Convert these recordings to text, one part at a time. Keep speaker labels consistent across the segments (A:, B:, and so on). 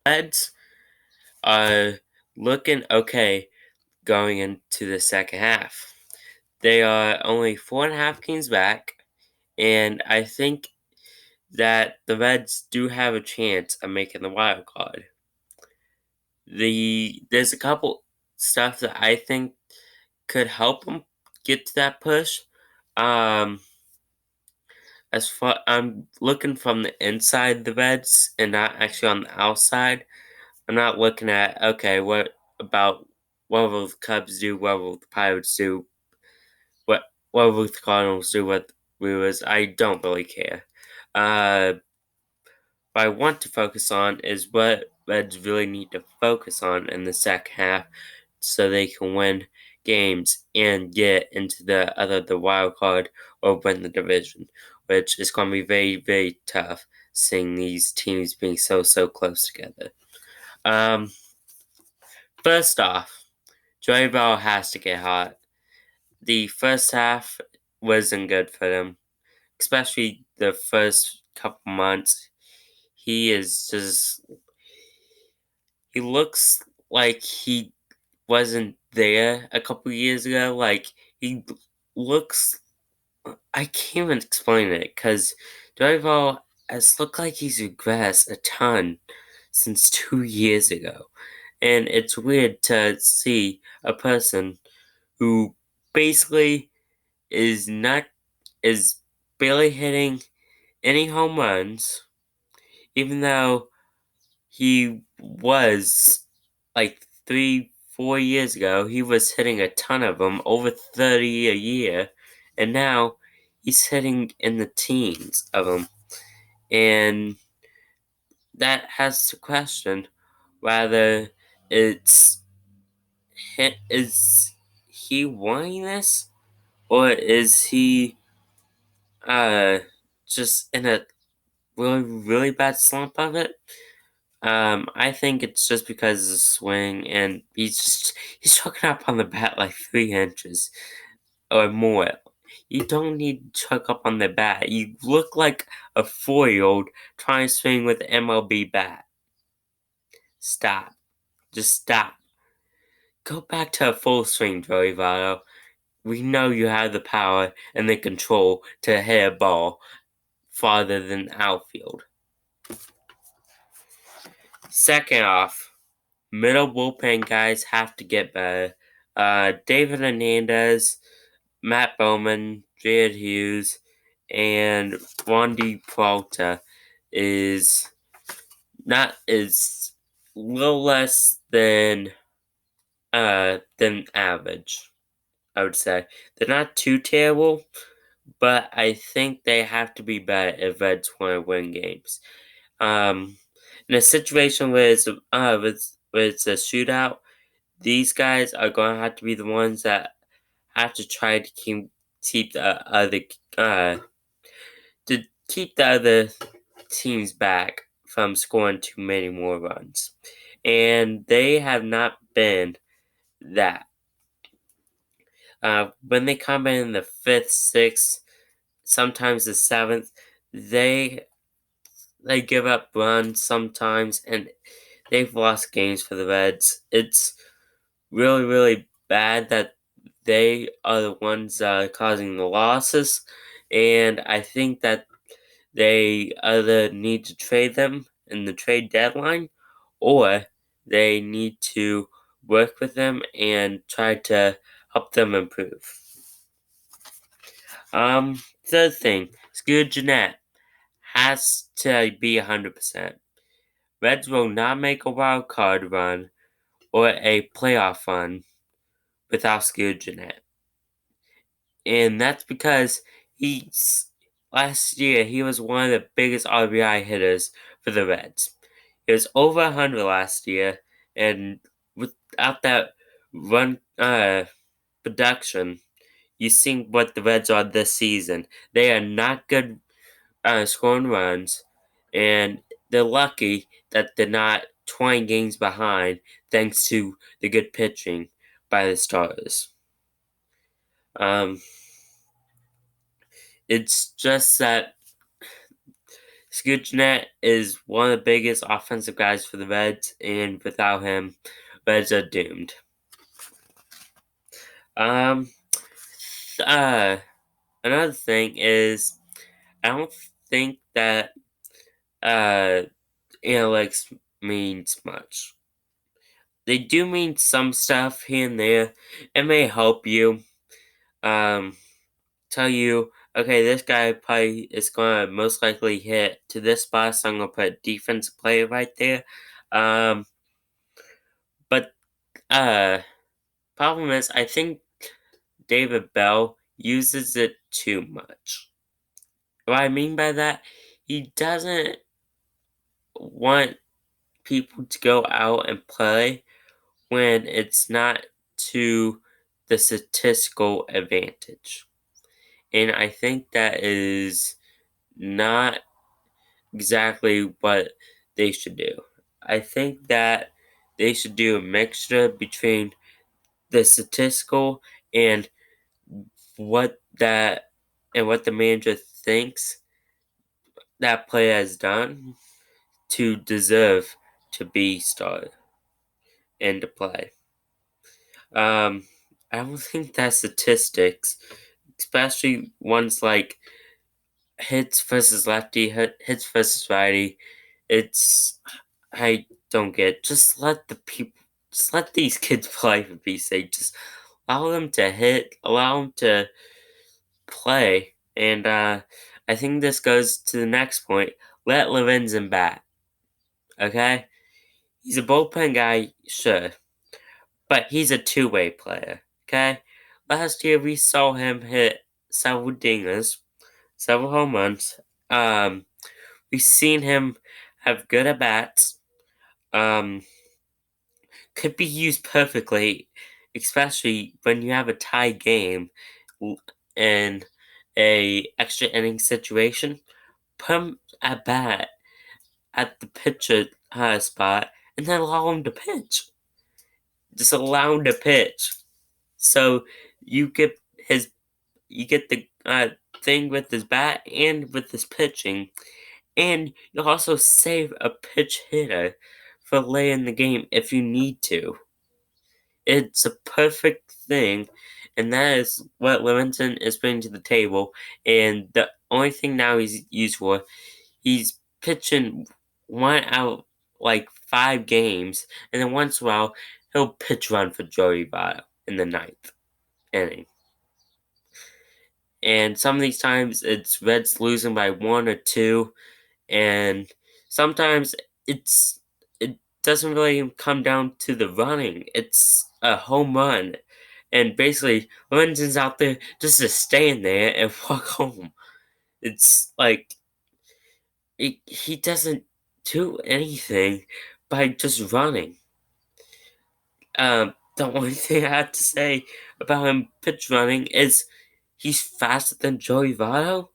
A: Reds are looking okay going into the second half. They are only 4.5 games back, and I think that the Reds do have a chance of making the wild card. There's a couple stuff that I think could help them get to that push. Um, as far I'm looking from the inside the Reds and not actually on the outside. I'm not looking at okay, what will the Cubs do, what will the Pirates do, what will the Cardinals do, what the Brewers. I don't really care. Uh, what I want to focus on is what Reds really need to focus on in the second half, so they can win games and get into the wild card or win the division, which is going to be very very tough. Seeing these teams being so close together. Um, First off, Joey Bell has to get hot. The first half wasn't good for them, especially the first couple months. He is just. He looks like he wasn't there a couple years ago. Like, he looks. I can't even explain it because Joey Bell has looked like he's regressed a ton since 2 years ago. And it's weird to see a person who basically is not is barely hitting any home runs, even though he was like 3, 4 years ago, he was hitting a ton of them, over 30 a year, and now he's hitting in the teens of them, and that has to question whether it's is he wanting this or is he uh just in a really bad slump of it. I think it's just because of the swing, and he's chucking up on the bat like 3 inches or more. You don't need to chuck up on the bat. You look like a 4-year-old trying to swing with an MLB bat. Stop. Just stop. Go back to a full swing, Joey Votto. We know you have the power and the control to hit a ball farther than outfield. Second off, middle bullpen guys have to get better. David Hernandez, Matt Bowman, Jared Hughes, and Wandy Peralta is not is little less than average. I would say they're not too terrible, but I think they have to be better if Reds want to win games. In a situation where it's a shootout, these guys are going to have to be the ones that have to try to keep uh keep the other teams back from scoring too many more runs, and they have not been that. When they come in the fifth, sixth, sometimes the seventh, they they give up runs sometimes, and they've lost games for the Reds. It's really bad that they are the ones causing the losses, and I think that they either need to trade them in the trade deadline, or they need to work with them and try to help them improve. Third thing, Scooter Jeanette has to be 100%. Reds will not make a wild card run or a playoff run without Scooter Jeanette. And that's because last year he was one of the biggest RBI hitters for the Reds. He was over 100 last year, and without that run production, you see what the Reds are this season. They are not good scoring runs, and they're lucky that they're not 20 games behind thanks to the good pitching by the starters. Um, it's just that Scootchnet is one of the biggest offensive guys for the Reds, and without him, Reds are doomed. Um, Another thing is, I don't think that uh analytics means much. They do mean some stuff here and there. It may help you. Um, Tell you, okay, this guy probably is gonna most likely hit to this spot, so I'm gonna put a defensive player right there. Um, but problem is, I think David Bell uses it too much. What I mean by that, he doesn't want people to go out and play when it's not to the statistical advantage. And I think that is not exactly what they should do. I think that they should do a mixture between the statistical and what that and what the manager thinks that player has done to deserve to be started and to play. I don't think that statistics, especially ones like hits versus lefty, hits versus righty, it's I don't get. Just let these kids play for peace sake. Just allow them to hit, allow them to play, and I think this goes to the next point. Let Lorenzen bat. Okay, he's a bullpen guy, sure, but he's a two-way player. Okay, last year we saw him hit several dingers, several home runs. We've seen him have good at bats. Um, could be used perfectly, especially when you have a tie game in a extra inning situation. Put him at bat at the pitcher spot, and then allow him to pitch. Just allow him to pitch. So you get his, you get the thing with his bat and with his pitching, and you'll also save a pitch hitter for late in the game if you need to. It's a perfect thing, and that is what Livingston is bringing to the table. And the only thing now he's used for, he's pitching one out like 5 games, and then once in a while he'll pitch run for Joey Votto in the ninth inning. And some of these times it's Reds losing by 1 or 2, and sometimes it doesn't really come down to the running. It's a home run, and basically Lorenzen's out there just to stand there and walk home. It's like he doesn't do anything by just running. The only thing I have to say about him pitch running is he's faster than Joey Votto.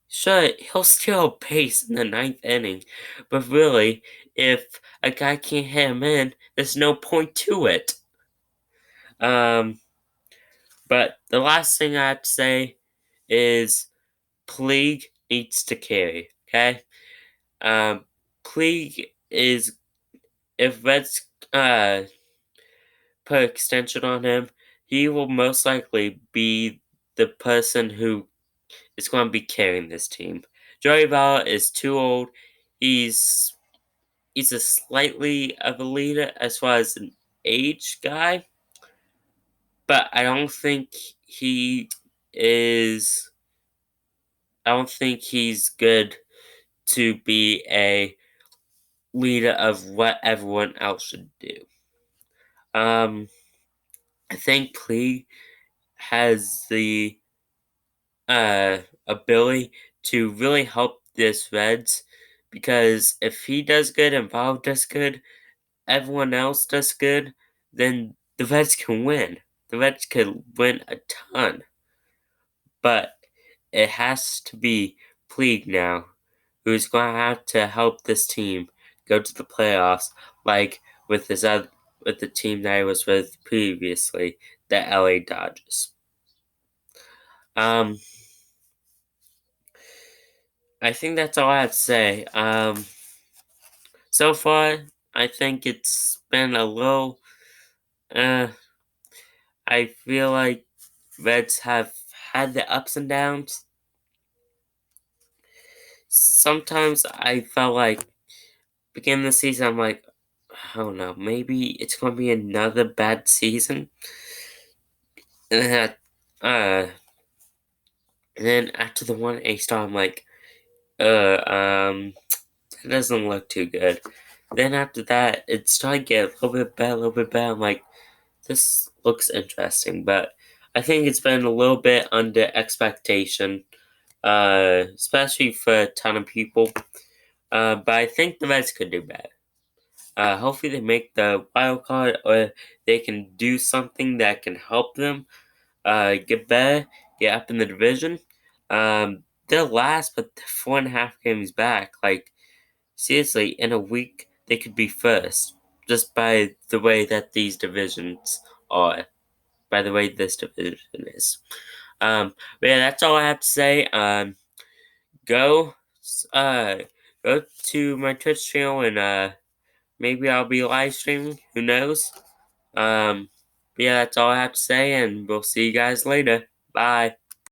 A: Sure, he'll steal a base in the ninth inning, but really, if a guy can't hit him in, there's no point to it. But the last thing I have to say is Puig needs to carry, okay? Puig is, if Reds put extension on him, he will most likely be the person who is going to be carrying this team. Joey Votto is too old. He's a slightly of a leader as far as an age guy, but is. I don't think he's good to be a leader of what everyone else should do. Um, I think Puig has the ability to really help this Reds because if he does good and Val does good, everyone else does good, then the Reds can win. The Reds could win a ton. But it has to be Puig now, who's going to have to help this team go to the playoffs, like with with the team that I was with previously, the LA Dodgers. Um, I think that's all I have to say. So far, I think it's been a little. Uh, I feel like Reds have had the ups and downs. Sometimes I felt like beginning of the season, I'm like, I don't know, maybe it's gonna be another bad season. And then, and then after the 1A star, I'm like, that doesn't look too good. Then after that, it started to get a little bit better, a little bit better. I'm like, this looks interesting, but I think it's been a little bit under expectation, especially for a ton of people. But I think the Reds could do better. Hopefully, they make the wild card, or they can do something that can help them get better, get up in the division. They're last, but they're 4.5 games back. Like, seriously, in a week, they could be first, just by the way that these divisions are, by the way this division is. But yeah, that's all I have to say. Go, uh, go to my Twitch channel and, maybe I'll be live streaming. Who knows? But yeah, that's all I have to say, and we'll see you guys later. Bye.